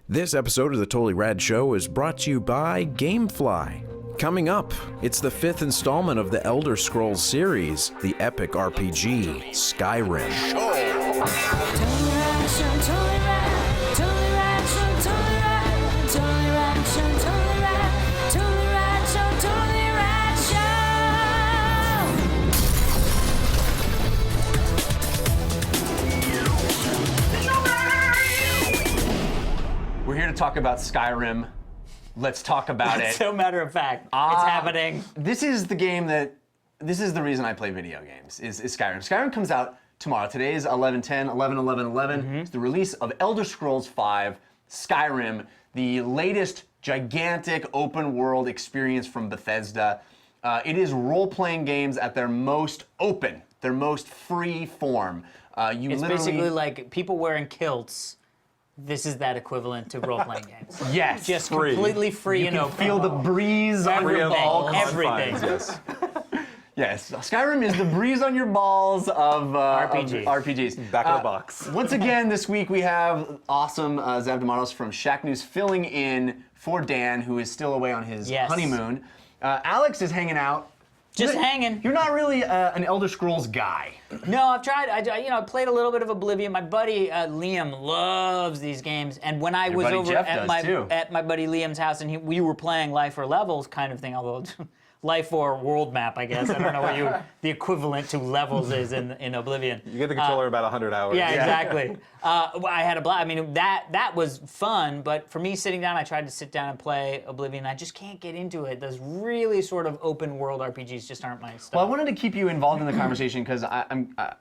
This episode of the Totally Rad Show is brought to you by Gamefly. Coming up, it's the 5th installment of the Elder Scrolls series, the epic RPG, Skyrim. We're here to talk about Skyrim. Let's talk about it. So matter of fact, it's happening. This is the reason I play video games, is Skyrim. Skyrim comes out tomorrow. Today is 11/10, 11/11/11. It's the release of Elder Scrolls V, Skyrim, the latest gigantic open world experience from Bethesda. It is role-playing games at their most open, their most free form. It's basically like people wearing kilts. This is that equivalent to role-playing games. Yes. Just completely free and open. Feel the breeze on your balls. Everything. Yes. Yes, Skyrim is the breeze on your balls of RPGs. Back of the box. Once again, this week we have awesome Xav De Matos from Shacknews filling in for Dan, who is still away on his honeymoon. Alex is hanging out. Just hanging. You're not really an Elder Scrolls guy. No, I've tried. I played a little bit of Oblivion. My buddy Liam loves these games, and when I was over at my buddy Liam's house, and we were playing Life or Levels kind of thing, although Life or World Map, I guess. I don't know what the equivalent to levels is in Oblivion. You get the controller about 100 hours. Yeah, exactly. I had a blast. I mean, that was fun, but for me sitting down, I tried to sit down and play Oblivion. I just can't get into it. Those really sort of open world RPGs just aren't my stuff. Well, I wanted to keep you involved in the conversation because I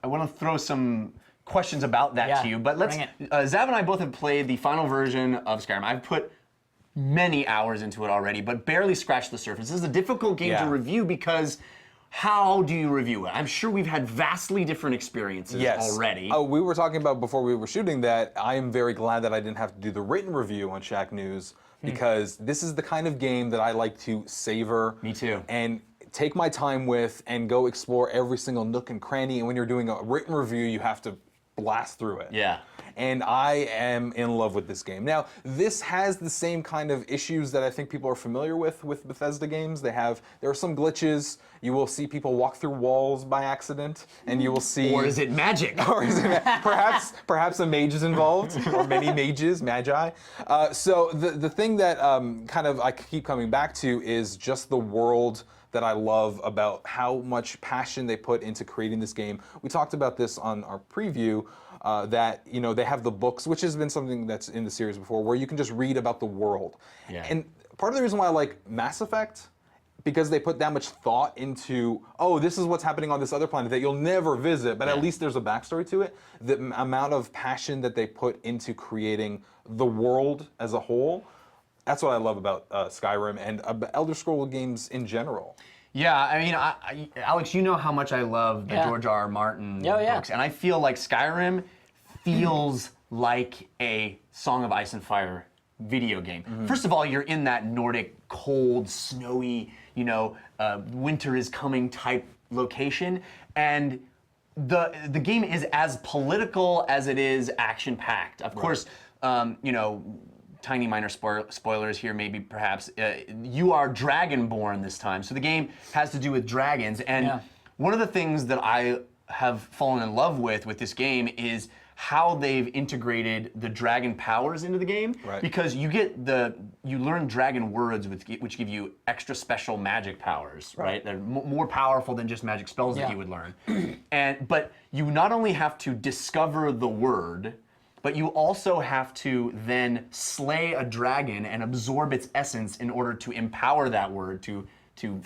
want to throw some questions about that to you. But let's. Xav and I both have played the final version of Skyrim. I've put many hours into it already, but barely scratched the surface. This is a difficult game to review because how do you review it? I'm sure we've had vastly different experiences already. Oh, we were talking about before we were shooting that I am very glad that I didn't have to do the written review on Shacknews because this is the kind of game that I like to savor. Me too. And take my time with and go explore every single nook and cranny. And when you're doing a written review, you have to blast through it. Yeah. And I am in love with this game. Now, this has the same kind of issues that I think people are familiar with Bethesda games. There are some glitches. You will see people walk through walls by accident, and you will see... Or is it magic? Or is it perhaps a mage is involved, or many mages, magi. So the thing that kind of I keep coming back to is just the world that I love about how much passion they put into creating this game. We talked about this on our preview, that they have the books, which has been something that's in the series before, where you can just read about the world. Yeah. And part of the reason why I like Mass Effect, because they put that much thought into, this is what's happening on this other planet that you'll never visit, but at least there's a backstory to it. The amount of passion that they put into creating the world as a whole, that's what I love about Skyrim and Elder Scrolls games in general. Yeah, I mean, Alex, you know how much I love the George R. R. Martin books, and I feel like Skyrim feels like a Song of Ice and Fire video game. First of all, you're in that Nordic, cold, snowy, winter is coming type location, and the game is as political as it is action-packed. Of course, tiny minor spoilers here, maybe perhaps. You are dragonborn this time, so the game has to do with dragons. And one of the things that I have fallen in love with this game is how they've integrated the dragon powers into the game. Right. Because you learn dragon words which give you extra special magic powers. Right. They're more powerful than just magic spells that you would learn. But you not only have to discover the word, but you also have to then slay a dragon and absorb its essence in order to empower that word, to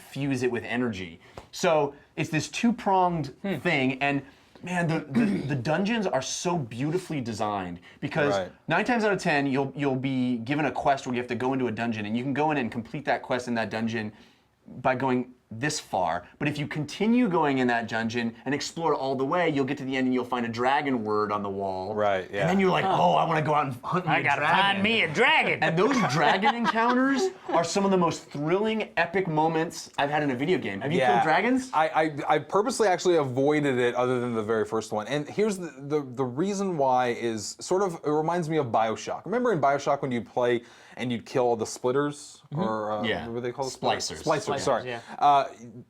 fuse it with energy. So it's this two-pronged thing, and man, the dungeons are so beautifully designed because 9 times out of 10, you'll be given a quest where you have to go into a dungeon, and you can go in and complete that quest in that dungeon by going this far, but if you continue going in that dungeon and explore all the way, you'll get to the end and you'll find a dragon word on the wall. Right, yeah. And then you're like, oh, I want to go out and hunt me a dragon. I gotta find me a dragon. And those dragon encounters are some of the most thrilling, epic moments I've had in a video game. Have you killed dragons? I purposely actually avoided it other than the very first one. And here's the reason why is sort of, it reminds me of BioShock. Remember in BioShock when you'd play and you'd kill all the splitters? Or what were they called? Splicers. Splicers, sorry. Yeah.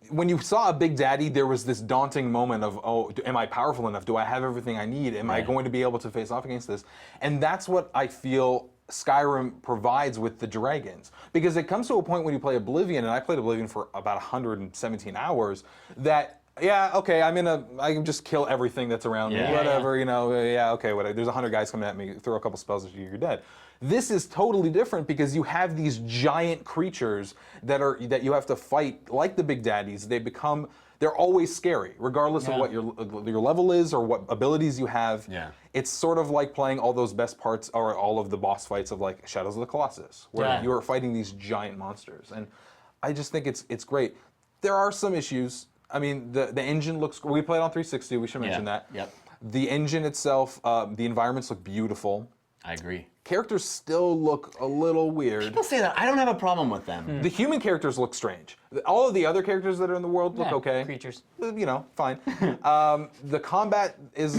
When you saw a big daddy, there was this daunting moment of, oh, am I powerful enough? Do I have everything I need? Am I going to be able to face off against this? And that's what I feel Skyrim provides with the dragons. Because it comes to a point when you play Oblivion, and I played Oblivion for about 117 hours, that I can just kill everything that's around me, whatever, okay, whatever. There's 100 guys coming at me, throw a couple spells at you, you're dead. This is totally different because you have these giant creatures that you have to fight like the big daddies. They're always scary, regardless of what your level is or what abilities you have. Yeah. It's sort of like playing all those best parts or all of the boss fights of like Shadows of the Colossus, where you are fighting these giant monsters. And I just think it's great. There are some issues. I mean, the engine looks. We played on 360. We should mention that. Yep. The engine itself, the environments look beautiful. I agree. Characters still look a little weird. People say that. I don't have a problem with them. The human characters look strange. All of the other characters that are in the world look okay. Creatures. Fine. The combat is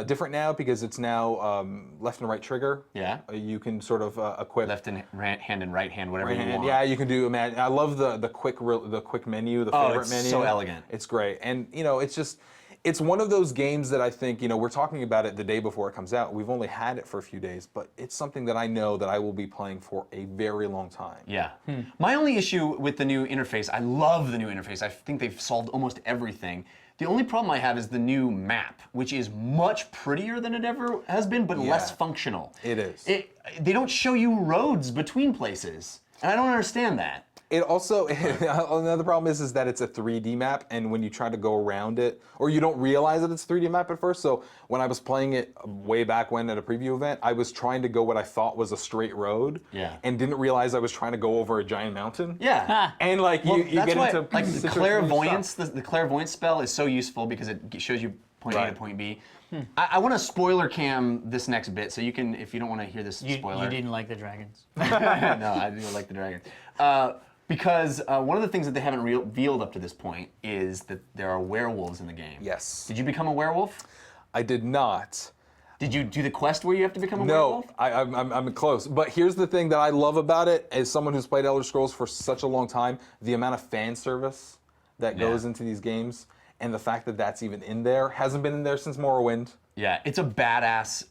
different now because it's now left and right trigger. Yeah. You can sort of equip left hand and right hand, whatever you want. Yeah, you can do. I love the quick menu, the favorite menu. It's so elegant. It's great, and it's one of those games that I think, we're talking about it the day before it comes out. We've only had it for a few days, but it's something that I know that I will be playing for a very long time. Yeah. My only issue with the new interface, I love the new interface. I think they've solved almost everything. The only problem I have is the new map, which is much prettier than it ever has been, but less functional. It is. They don't show you roads between places, and I don't understand that. It also, another problem is that it's a 3D map, and when you try to go around it, or you don't realize that it's a 3D map at first. So when I was playing it way back when at a preview event, I was trying to go what I thought was a straight road, and didn't realize I was trying to go over a giant mountain. Yeah. And you get into like the clairvoyance. The clairvoyance spell is so useful because it shows you point A to point B. I want to spoiler cam this next bit, so you can, if you don't want to hear this spoiler. You didn't like the dragons. No, I didn't like the dragons. Because one of the things that they haven't revealed up to this point is that there are werewolves in the game. Yes. Did you become a werewolf? I did not. Did you do the quest where you have to become a werewolf? No, I'm close. But here's the thing that I love about it, as someone who's played Elder Scrolls for such a long time, the amount of fan service that goes into these games, and the fact that that's even in there, hasn't been in there since Morrowind. Yeah, it's a badass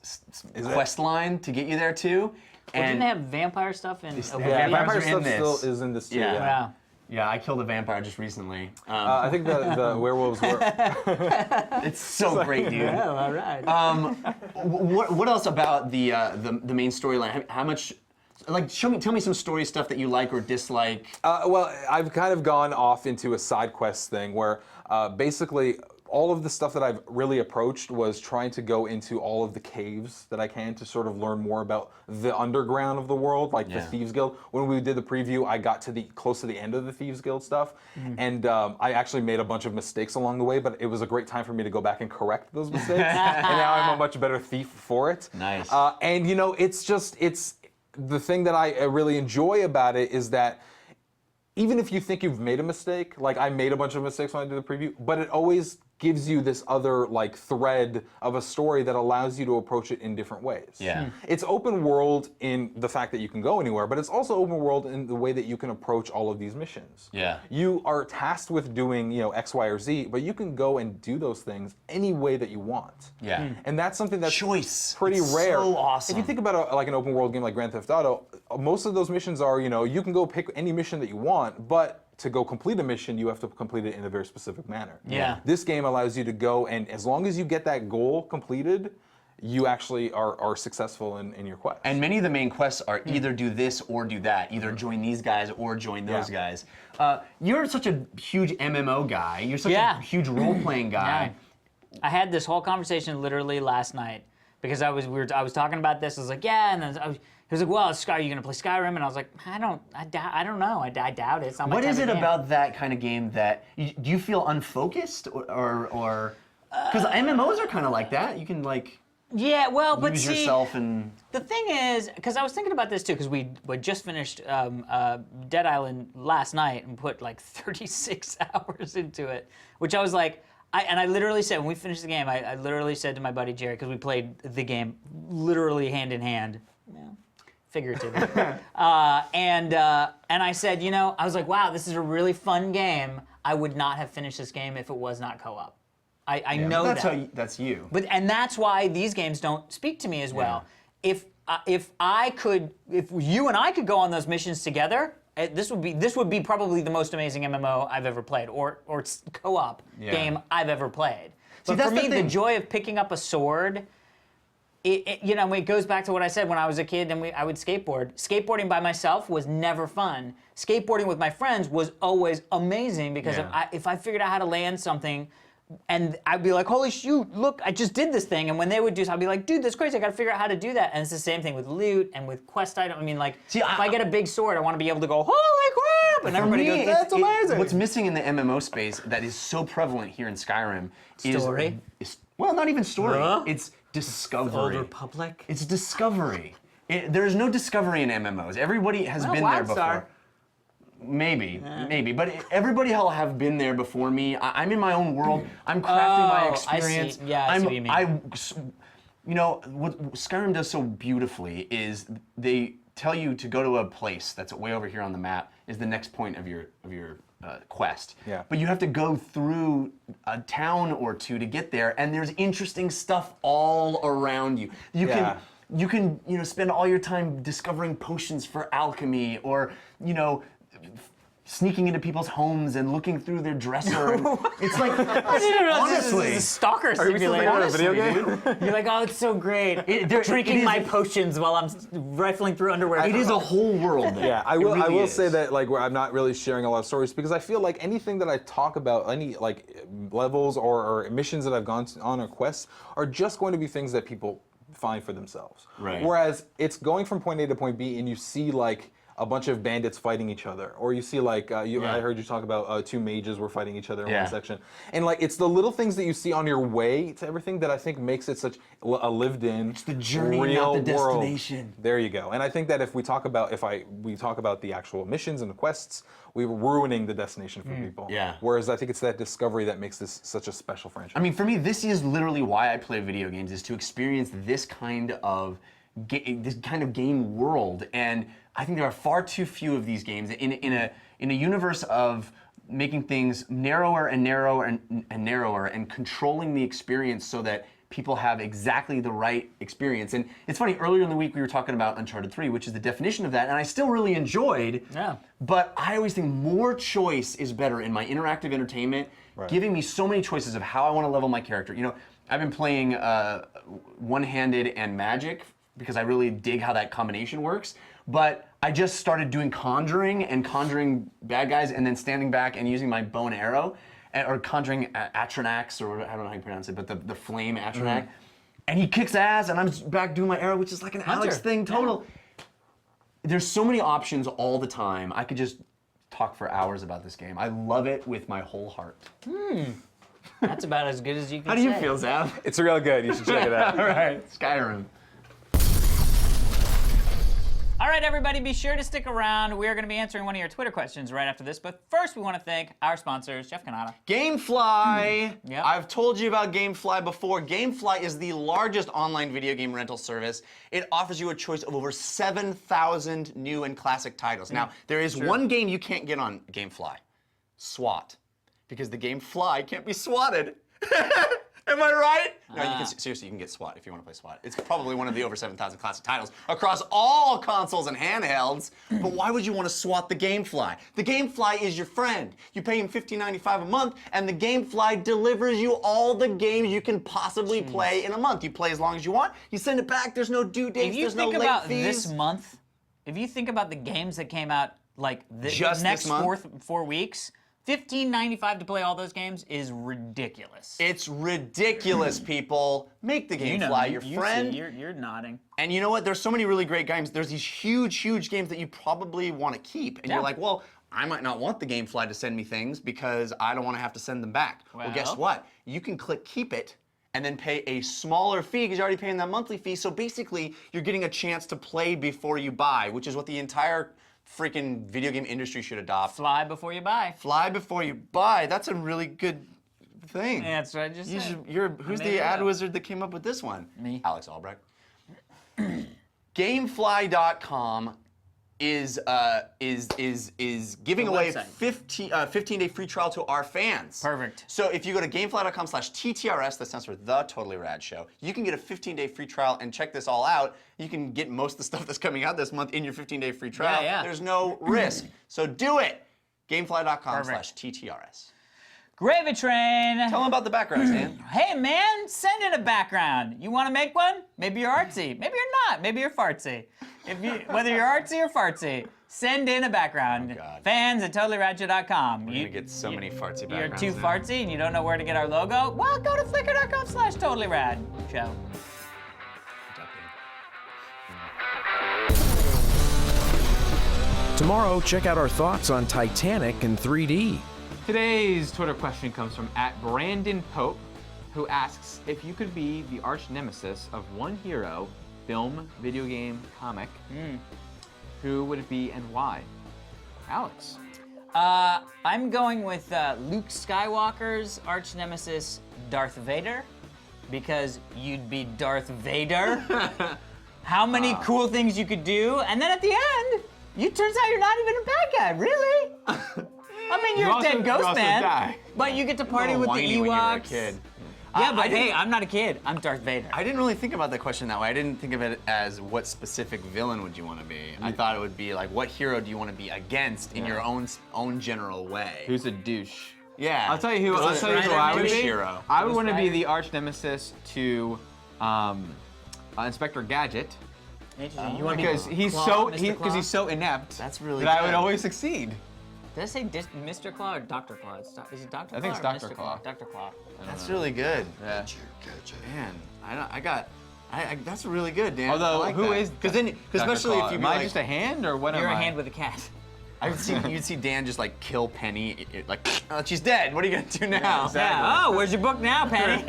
quest line to get you there too. Well, didn't they have vampire stuff in Yeah, vampire stuff still is in this too. Yeah, I killed a vampire just recently. I think the werewolves were. It's so great, dude. Yeah, all right. What else about the main storyline? How much? Like, tell me some story stuff that you like or dislike. Well, I've kind of gone off into a side quest thing where basically all of the stuff that I've really approached was trying to go into all of the caves that I can to sort of learn more about the underground of the world, like the Thieves Guild. When we did the preview, I got to close to the end of the Thieves Guild stuff, and I actually made a bunch of mistakes along the way, but it was a great time for me to go back and correct those mistakes, and now I'm a much better thief for it. Nice. And it's the thing that I really enjoy about it is that even if you think you've made a mistake, like I made a bunch of mistakes when I did the preview, but it always gives you this other thread of a story that allows you to approach it in different ways. Yeah. It's open world in the fact that you can go anywhere, but it's also open world in the way that you can approach all of these missions. Yeah. You are tasked with doing, X, Y, or Z, but you can go and do those things any way that you want. Yeah. And that's something that's choice. pretty it's rare. So awesome. If you think about an open world game like Grand Theft Auto, most of those missions are, you can go pick any mission that you want, but to go complete a mission, you have to complete it in a very specific manner. Yeah. This game allows you to go, and as long as you get that goal completed, you actually are successful in your quest. And many of the main quests are either do this or do that, either join these guys or join those guys. You're such a huge MMO guy. You're such a huge role-playing guy. I had this whole conversation literally last night because I was talking about this. I was like, yeah, and then he was like, well, are you gonna play Skyrim? And I was like, I don't know. I doubt it. It's not my What type is of it game. about that kind of game that do you feel unfocused or because MMOs are kind of like that. You can like yeah, well, but lose see, yourself and the thing is, because I was thinking about this too, because we just finished Dead Island last night and put like 36 hours into it, which I was like, I literally said when we finished the game, I literally said to my buddy Jerry, because we played the game literally hand in hand, figuratively, and I said, I was like, wow, this is a really fun game. I would not have finished this game if it was not co-op. I know that. That's you. And that's why these games don't speak to me as well. If you and I could go on those missions together, this would be probably the most amazing MMO I've ever played, or co-op game I've ever played. But for me, the joy of picking up a sword, it goes back to what I said when I was a kid and I would skateboard. Skateboarding by myself was never fun. Skateboarding with my friends was always amazing because if I figured out how to land something, and I'd be like, holy shoot, look, I just did this thing. And when they would do so, I'd be like, dude, that's crazy. I got to figure out how to do that. And it's the same thing with loot and with quest items. I mean, like, if I get a big sword, I want to be able to go, holy crap! And everybody goes, that's amazing. What's missing in the MMO space that is so prevalent here in Skyrim is well, not even story. It's discovery. The Old Republic? It's discovery. There's no discovery in MMOs. Everybody has been there before. Maybe, but everybody will have been there before me. I'm in my own world. I'm crafting my experience. I see. Yeah, I see what you mean. What Skyrim does so beautifully is they tell you to go to a place that's way over here on the map is the next point of your quest. Yeah. But you have to go through a town or two to get there, and there's interesting stuff all around you. You can spend all your time discovering potions for alchemy, or sneaking into people's homes and looking through their dresser. It's like, honestly, this is a stalker simulator. Are we still playing a video game? You're like, oh, it's so great. Drinking my potions while I'm rifling through underwear. It is a whole world there. Yeah, I will say that where I'm not really sharing a lot of stories because I feel like anything that I talk about, any levels or missions that I've gone on or quests, are just going to be things that people find for themselves. Right. Whereas it's going from point A to point B, and you see a bunch of bandits fighting each other, or you see I heard you talk about two mages were fighting each other in one section, and it's the little things that you see on your way to everything that I think makes it such a lived-in, it's the journey, real not the world. destination. There you go. And I think that if we talk about the actual missions and the quests, we're ruining the destination for people. Yeah. Whereas I think it's that discovery that makes this such a special franchise. I mean, for me, this is literally why I play video games, is to experience this kind of game world. And I think there are far too few of these games in a universe of making things narrower and narrower and narrower, and controlling the experience so that people have exactly the right experience. And it's funny, earlier in the week we were talking about Uncharted 3, which is the definition of that, and I still really enjoyed. Yeah. But I always think more choice is better in my interactive entertainment, giving me so many choices of how I want to level my character. I've been playing one-handed and magic because I really dig how that combination works. But I just started doing conjuring bad guys, and then standing back and using my bow and arrow, or conjuring Atronax, or I don't know how you pronounce it, but the flame Atronax. Mm-hmm. And he kicks ass, and I'm back doing my arrow, which is like an Alex thing, total. Yeah. There's so many options all the time. I could just talk for hours about this game. I love it with my whole heart. That's about as good as you can say. How do you feel, Xav? It's real good. You should check it out. All right, Skyrim. All right, everybody, be sure to stick around. We are going to be answering one of your Twitter questions right after this. But first, we want to thank our sponsors, Jeff Cannata. Gamefly! Yep. I've told you about Gamefly before. Gamefly is the largest online video game rental service. It offers you a choice of over 7,000 new and classic titles. Now, there is one game you can't get on Gamefly. SWAT. Because the game Fly can't be swatted. Am I right? No, you can seriously, you can get SWAT if you want to play SWAT. It's probably one of the over 7,000 classic titles across all consoles and handhelds. But why would you want to SWAT the Gamefly? The Gamefly is your friend. You pay him $15.95 a month, and the Gamefly delivers you all the games you can possibly play in a month. You play as long as you want. You send it back. There's no due dates. There's no late fees. If you think about this month, if you think about the games that came out like the next 4 weeks, $15.95 to play all those games is ridiculous. It's ridiculous, people. Make the game fly. Your friend. See, you're nodding. And you know what? There's so many really great games. There's these huge, huge games that you probably want to keep. And you're like, well, I might not want the GameFly to send me things because I don't want to have to send them back. Well, guess what? You can click Keep It and then pay a smaller fee because you're already paying that monthly fee. So basically, you're getting a chance to play before you buy, which is what the entire freaking video game industry should adopt. Fly before you buy. Fly before you buy. That's a really good thing. Yeah, that's what I just said. Who's the ad wizard that came up with this one? Me. Alex Albrecht. Gamefly.com is giving away a 15-day free trial to our fans. Perfect. So if you go to gamefly.com/TTRS, that stands for The Totally Rad Show, you can get a 15-day free trial and check this all out. You can get most of the stuff that's coming out this month in your 15-day free trial. Yeah. There's no risk. So do it. Gamefly.com/TTRS. Gravy Train. Tell them about the backgrounds, Dan. Hey man, send in a background. You want to make one? Maybe you're artsy. Maybe you're not. Maybe you're fartsy. Whether you're artsy or fartsy, send in a background. Oh, God. Fans@totallyradshow.com. We're going to get so many fartsy backgrounds. You're too fartsy and you don't know where to get our logo? Well, go to flickr.com/totallyradshow. Tomorrow, check out our thoughts on Titanic in 3D. Today's Twitter question comes from @Brandon Pope, who asks if you could be the arch nemesis of one hero, film, video game, comic, who would it be and why? Alex. I'm going with Luke Skywalker's arch nemesis, Darth Vader, because you'd be Darth Vader. How many cool things you could do, and then at the end, it turns out you're not even a bad guy, really? I mean, you're a dead ghost man, but you get to party with the Ewoks. When you were a kid. Yeah, but hey, I'm not a kid. I'm Darth Vader. I didn't really think about the question that way. I didn't think of it as what specific villain would you want to be. I thought it would be like, what hero do you want to be against in your own general way? Who's a douche? Yeah. I'll tell you who I would be. Hero. I would want to be the arch nemesis to Inspector Gadget. Interesting. You want Because he's so inept. That's really that good. I would always succeed. Did I say Mr. Claw or Dr. Claw? Is it Dr. Claw? I think it's or Dr. Mr. Claw. Dr. Claw. That's really good. Yeah. Man, that's really good, Dan. Although, I like who that. is because especially if you am I just a hand or what You're am a I? hand with a cat. you'd see Dan just like kill Penny, like, oh, she's dead. What are you gonna do now? Yeah, exactly. Yeah. Oh, where's your book now, Penny?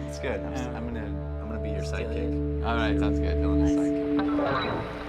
It's good. I'm gonna be your sidekick. All right, sounds good. Villainous sidekick.